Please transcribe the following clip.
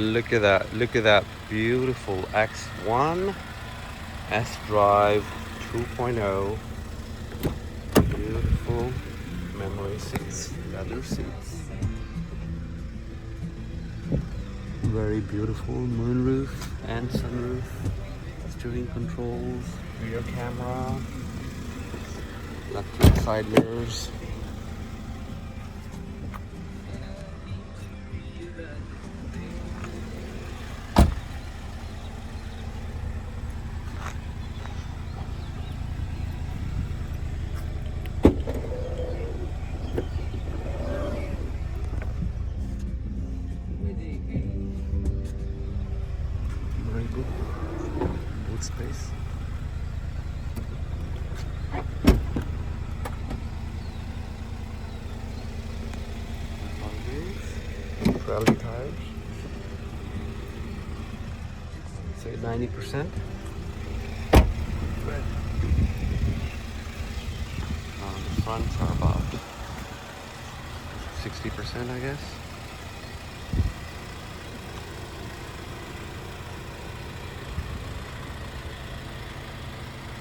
Look at that. Look at that beautiful X1 xDrive 2.0. Beautiful memory seats, leather seats. Very beautiful moonroof and sunroof. Steering controls, rear camera, left and side mirrors. Very good boot space. Rally tires. Say 90%. The fronts are about 60%, I guess.